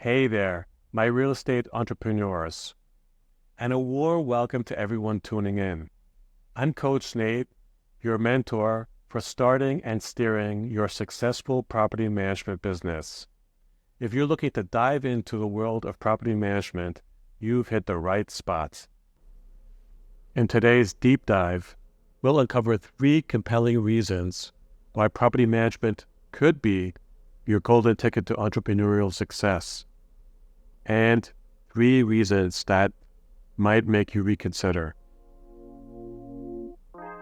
Hey there, my real estate entrepreneurs, and a warm welcome to everyone tuning in. I'm Coach Nate, your mentor for starting and steering your successful property management business. If you're looking to dive into the world of property management, you've hit the right spot. In today's deep dive, we'll uncover 3 compelling reasons why property management could be your golden ticket to entrepreneurial success, and 3 reasons that might make you reconsider.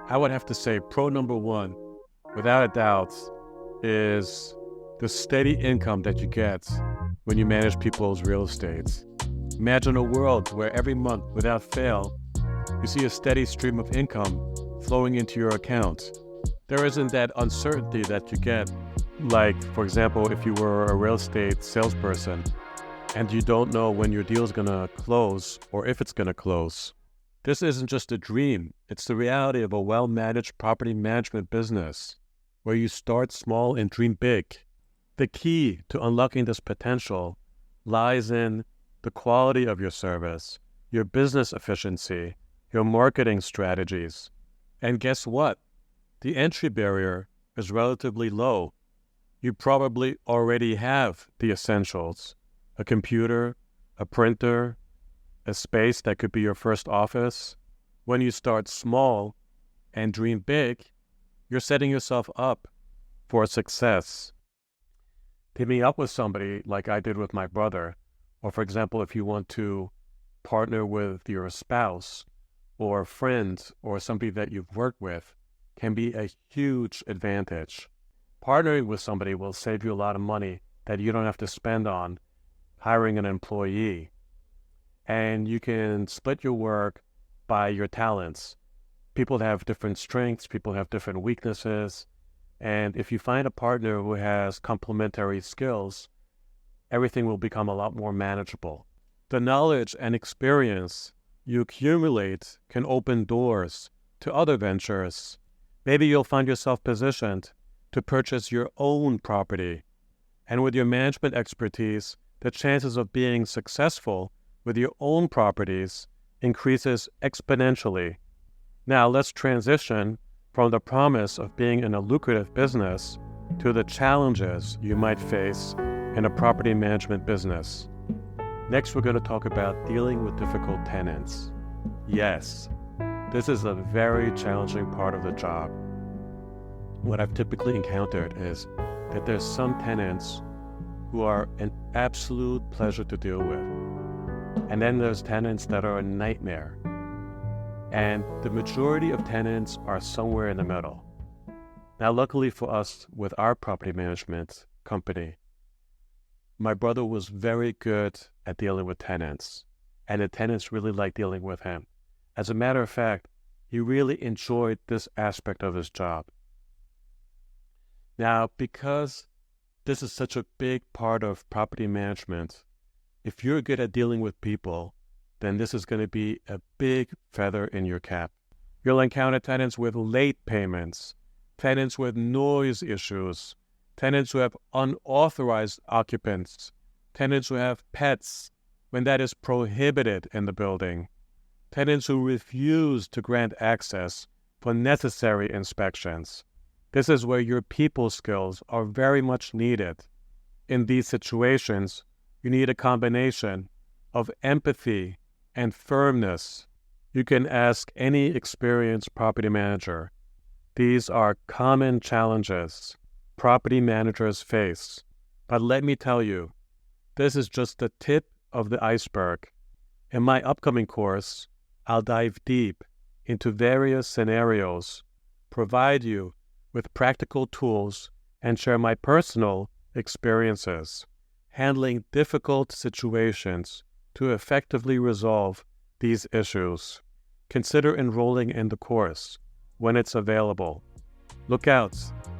I would have to say pro number 1, without a doubt, is the steady income that you get when you manage people's real estate. Imagine a world where every month, without fail, you see a steady stream of income flowing into your account. There isn't that uncertainty that you get, like, for example, if you were a real estate salesperson and you don't know when your deal is going to close or if it's going to close. This isn't just a dream. It's the reality of a well-managed property management business where you start small and dream big. The key to unlocking this potential lies in the quality of your service, your business efficiency, your marketing strategies. And guess what? The entry barrier is relatively low. You probably already have the essentials: a computer, a printer, a space that could be your first office. When you start small and dream big, you're setting yourself up for success. Teaming up with somebody like I did with my brother, or for example, if you want to partner with your spouse or friend or somebody that you've worked with, can be a huge advantage. Partnering with somebody will save you a lot of money that you don't have to spend on hiring an employee. And you can split your work by your talents. People have different strengths, people have different weaknesses. And if you find a partner who has complementary skills, everything will become a lot more manageable. The knowledge and experience you accumulate can open doors to other ventures. Maybe you'll find yourself positioned to purchase your own property. And with your management expertise, the chances of being successful with your own properties increases exponentially. Now let's transition from the promise of being in a lucrative business to the challenges you might face in a property management business. Next, we're going to talk about dealing with difficult tenants. Yes, this is a very challenging part of the job. What I've typically encountered is that there's some tenants who are an absolute pleasure to deal with. And then there's tenants that are a nightmare. And the majority of tenants are somewhere in the middle. Now, luckily for us with our property management company, my brother was very good at dealing with tenants, and the tenants really liked dealing with him. As a matter of fact, he really enjoyed this aspect of his job. Now, because this is such a big part of property management, if you're good at dealing with people, then this is going to be a big feather in your cap. You'll encounter tenants with late payments, tenants with noise issues, tenants who have unauthorized occupants, tenants who have pets when that is prohibited in the building, tenants who refuse to grant access for necessary inspections. This is where your people skills are very much needed. In these situations, you need a combination of empathy and firmness. You can ask any experienced property manager. These are common challenges property managers face. But let me tell you, this is just the tip of the iceberg. In my upcoming course, I'll dive deep into various scenarios, provide you with practical tools, and share my personal experiences handling difficult situations to effectively resolve these issues. Consider enrolling in the course when it's available. Look out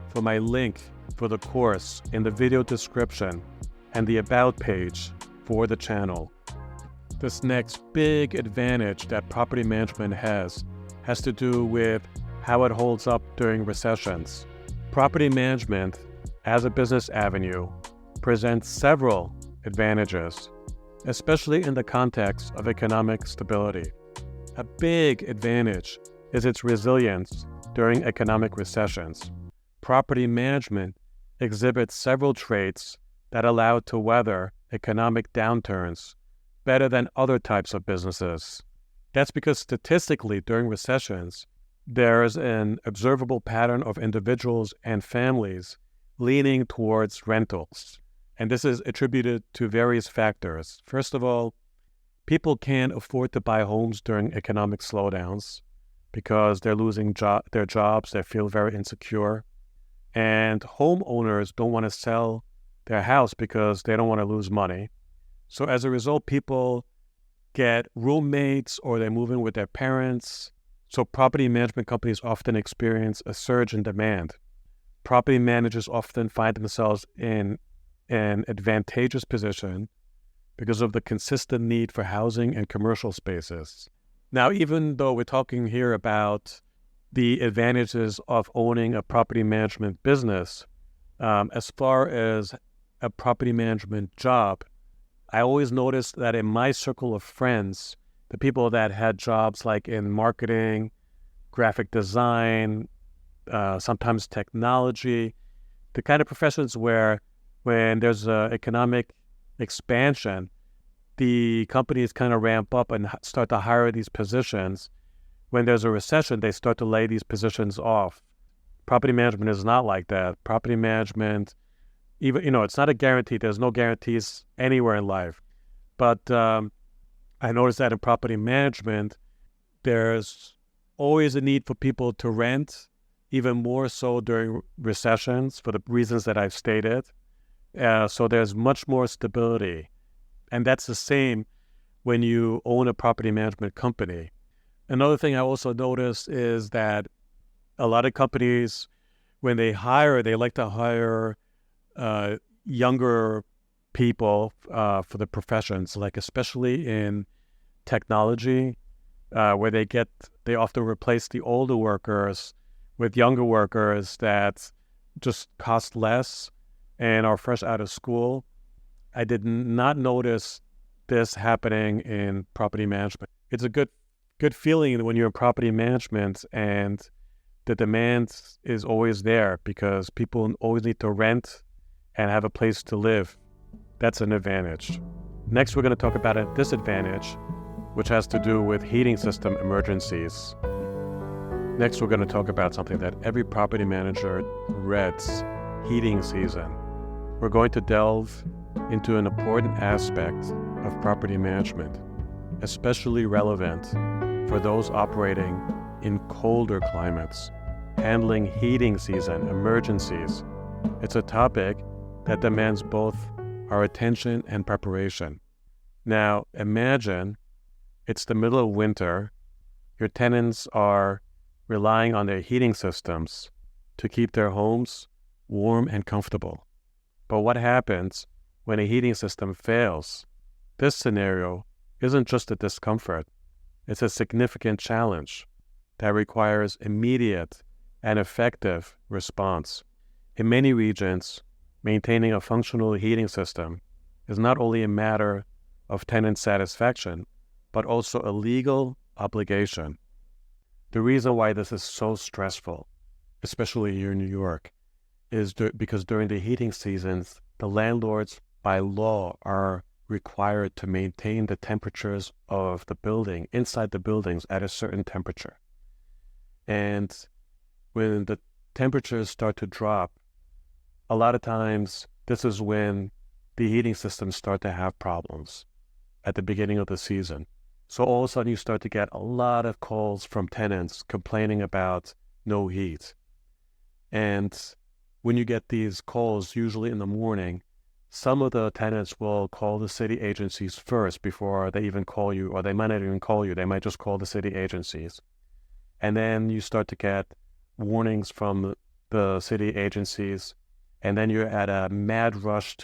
for my link for the course in the video description and the About page for the channel. This next big advantage that property management has to do with how it holds up during recessions. Property management as a business avenue presents several advantages, especially in the context of economic stability. A big advantage is its resilience during economic recessions. Property management exhibits several traits that allow it to weather economic downturns better than other types of businesses. That's because statistically, during recessions, there is an observable pattern of individuals and families leaning towards rentals. And this is attributed to various factors. First of all, people can't afford to buy homes during economic slowdowns because they're losing their jobs, they feel very insecure. And homeowners don't want to sell their house because they don't want to lose money. So as a result, people get roommates or they move in with their parents. So property management companies often experience a surge in demand. Property managers often find themselves in an advantageous position because of the consistent need for housing and commercial spaces. Now, even though we're talking here about the advantages of owning a property management business, as far as a property management job, I always noticed that in my circle of friends, the people that had jobs like in marketing, graphic design, sometimes technology, the kind of professions where when there's economic expansion, the companies kind of ramp up and start to hire these positions. When there's a recession, they start to lay these positions off. Property management is not like that. Property management, even, it's not a guarantee. There's no guarantees anywhere in life. But I noticed that in property management, there's always a need for people to rent, even more so during recessions for the reasons that I've stated. So there's much more stability. And that's the same when you own a property management company. Another thing I also noticed is that a lot of companies, when they like to hire younger people for the professions, like especially in technology, where they often replace the older workers with younger workers that just cost less and are fresh out of school. I did not notice this happening in property management. It's a good feeling when you're in property management and the demand is always there because people always need to rent and have a place to live. That's an advantage. Next, we're going to talk about a disadvantage, which has to do with heating system emergencies. Next, we're going to talk about something that every property manager dreads: heating season. We're going to delve into an important aspect of property management, especially relevant for those operating in colder climates, handling heating season emergencies. It's a topic that demands both our attention and preparation. Now, imagine it's the middle of winter. Your tenants are relying on their heating systems to keep their homes warm and comfortable. But what happens when a heating system fails? This scenario isn't just a discomfort. It's a significant challenge that requires immediate and effective response. In many regions, maintaining a functional heating system is not only a matter of tenant satisfaction, but also a legal obligation. The reason why this is so stressful, especially here in New York, is because during the heating seasons, the landlords by law are required to maintain the temperatures of the building, inside the buildings, at a certain temperature. And when the temperatures start to drop, a lot of times this is when the heating systems start to have problems at the beginning of the season. So all of a sudden you start to get a lot of calls from tenants complaining about no heat. And when you get these calls, usually in the morning, some of the tenants will call the city agencies first before they even call you, or they might not even call you. They might just call the city agencies. And then you start to get warnings from the city agencies, and then you're at a mad rush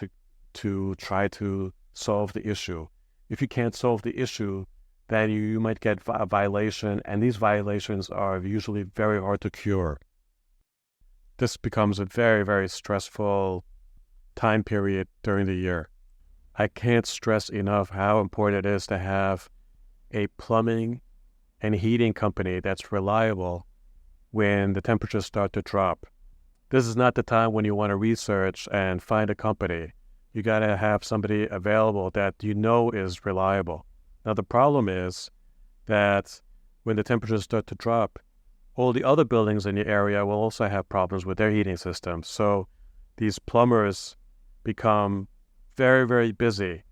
to try to solve the issue. If you can't solve the issue, then you might get a violation, and these violations are usually very hard to cure. This becomes a very, very stressful time period during the year. I can't stress enough how important it is to have a plumbing and heating company that's reliable when the temperatures start to drop. This is not the time when you want to research and find a company. You got to have somebody available that you know is reliable. Now, the problem is that when the temperatures start to drop, all the other buildings in your area will also have problems with their heating systems. So these plumbers become very, very busy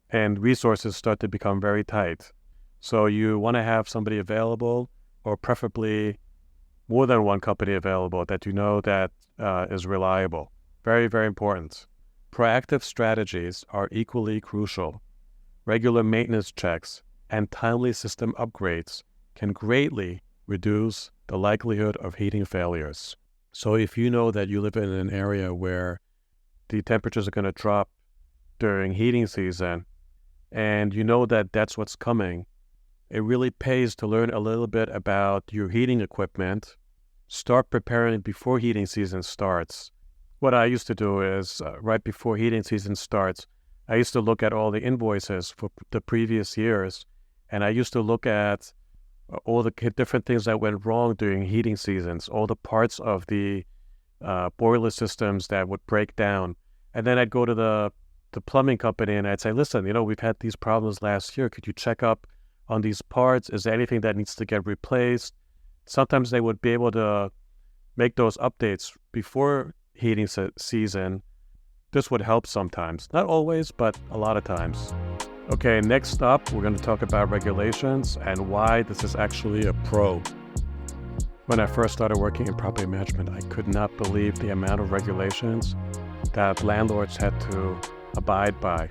and resources start to become very tight. So you want to have somebody available, or preferably more than one company available that you know that is reliable. Very, very important. Proactive strategies are equally crucial. Regular maintenance checks and timely system upgrades can greatly reduce the likelihood of heating failures. So if you know that you live in an area where the temperatures are going to drop during heating season, and you know that that's what's coming, it really pays to learn a little bit about your heating equipment. Start preparing before heating season starts. What I used to do is, right before heating season starts, I used to look at all the invoices for the previous years, and I used to look at all the different things that went wrong during heating seasons, all the parts of the boiler systems that would break down. And then I'd go to the plumbing company and I'd say, listen, we've had these problems last year. Could you check up on these parts? Is there anything that needs to get replaced? Sometimes they would be able to make those updates before heating season. This would help sometimes. Not always, but a lot of times. Okay, next up, we're going to talk about regulations and why this is actually a pro. When I first started working in property management, I could not believe the amount of regulations that landlords had to abide by.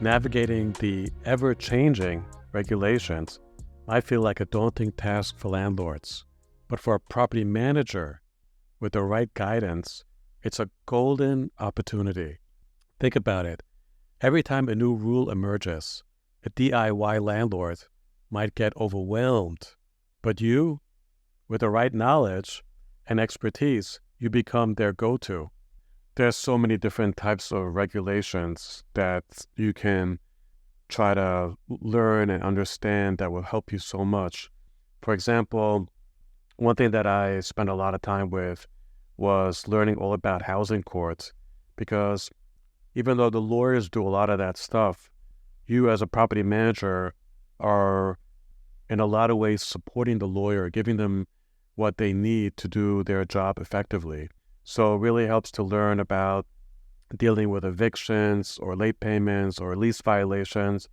Navigating the ever-changing regulations might feel like a daunting task for landlords, but for a property manager with the right guidance, it's a golden opportunity. Think about it. Every time a new rule emerges, a DIY landlord might get overwhelmed, but you, with the right knowledge and expertise, you become their go-to. There's so many different types of regulations that you can try to learn and understand that will help you so much. For example, one thing that I spent a lot of time with was learning all about housing courts, because even though the lawyers do a lot of that stuff, you as a property manager are in a lot of ways supporting the lawyer, giving them what they need to do their job effectively. So it really helps to learn about dealing with evictions or late payments or lease violations,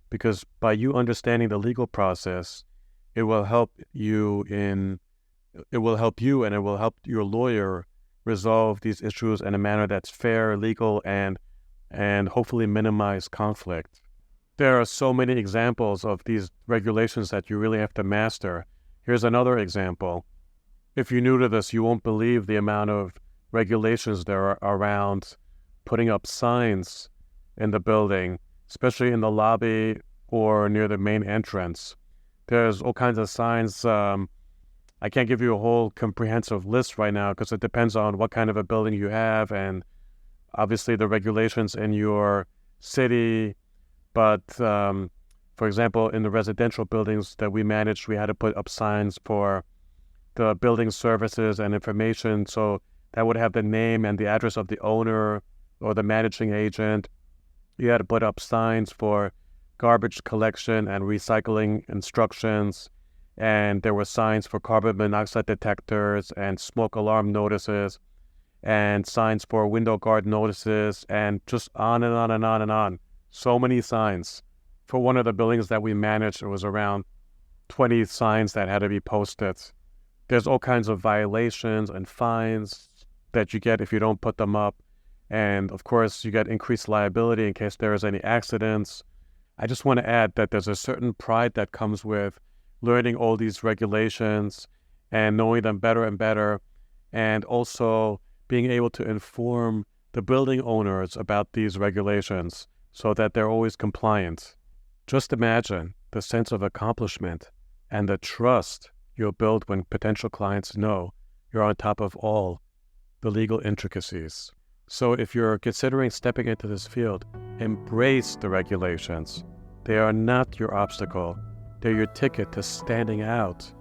because by you understanding the legal process, it will help you and it will help your lawyer resolve these issues in a manner that's fair, legal, and hopefully minimize conflict. There are so many examples of these regulations that you really have to master. Here's another example. If you're new to this, you won't believe the amount of regulations there are around putting up signs in the building, especially in the lobby or near the main entrance. There's all kinds of signs. I can't give you a whole comprehensive list right now because it depends on what kind of a building you have and obviously the regulations in your city. But for example, in the residential buildings that we managed, we had to put up signs for the building services and information. So that would have the name and the address of the owner or the managing agent. You had to put up signs for garbage collection and recycling instructions. And there were signs for carbon monoxide detectors and smoke alarm notices and signs for window guard notices and just on and on and on and on. So many signs. For one of the buildings that we managed, it was around 20 signs that had to be posted. There's all kinds of violations and fines that you get if you don't put them up. And of course, you get increased liability in case there is any accidents. I just want to add that there's a certain pride that comes with learning all these regulations and knowing them better and better, and also being able to inform the building owners about these regulations so that they're always compliant. Just imagine the sense of accomplishment and the trust you'll build when potential clients know you're on top of all the legal intricacies. So if you're considering stepping into this field, embrace the regulations. They are not your obstacle. They're your ticket to standing out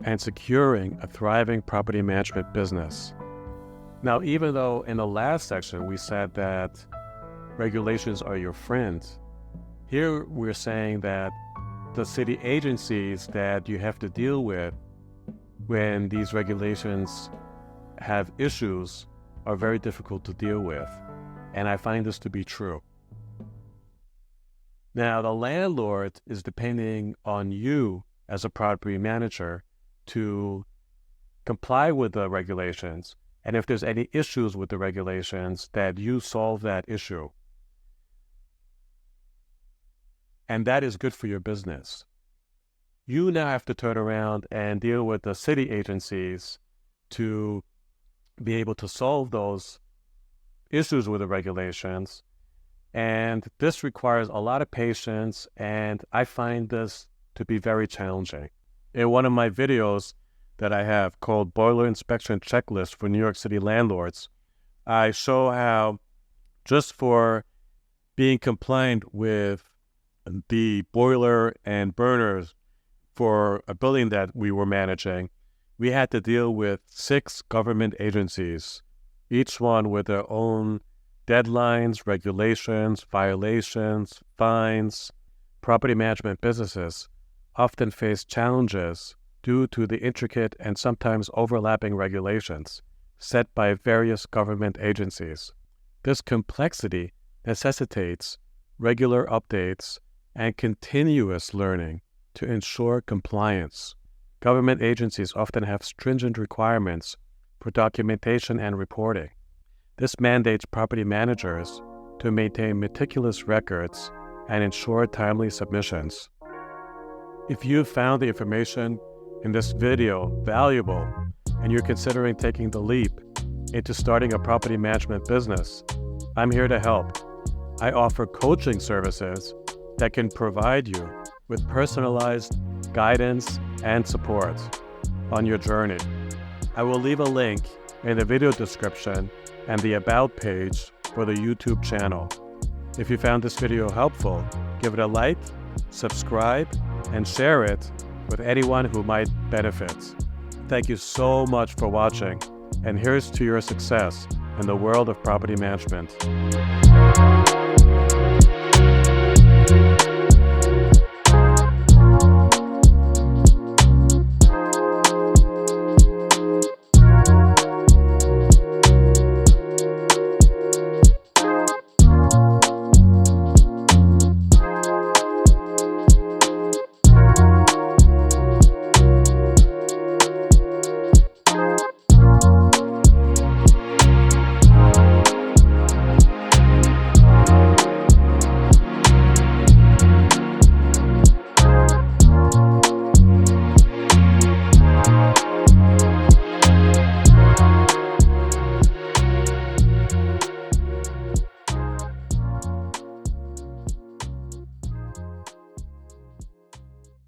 and securing a thriving property management business. Now, even though in the last section we said that regulations are your friends, here we're saying that the city agencies that you have to deal with when these regulations have issues are very difficult to deal with. And I find this to be true. Now, the landlord is depending on you as a property manager to comply with the regulations. And if there's any issues with the regulations, that you solve that issue. And that is good for your business. You now have to turn around and deal with the city agencies to be able to solve those issues with the regulations. And this requires a lot of patience, and I find this to be very challenging. In one of my videos that I have called Boiler Inspection Checklist for New York City Landlords, I show how just for being compliant with the boiler and burners for a building that we were managing, we had to deal with 6 government agencies, each one with their own deadlines, regulations, violations, fines. Property management businesses often face challenges due to the intricate and sometimes overlapping regulations set by various government agencies. This complexity necessitates regular updates and continuous learning to ensure compliance. Government agencies often have stringent requirements for documentation and reporting. This mandates property managers to maintain meticulous records and ensure timely submissions. If you found the information in this video valuable and you're considering taking the leap into starting a property management business, I'm here to help. I offer coaching services that can provide you with personalized guidance and support on your journey. I will leave a link in the video description and the About page for the YouTube channel. If you found this video helpful, give it a like, subscribe, and share it with anyone who might benefit. Thank you so much for watching, and here's to your success in the world of property management.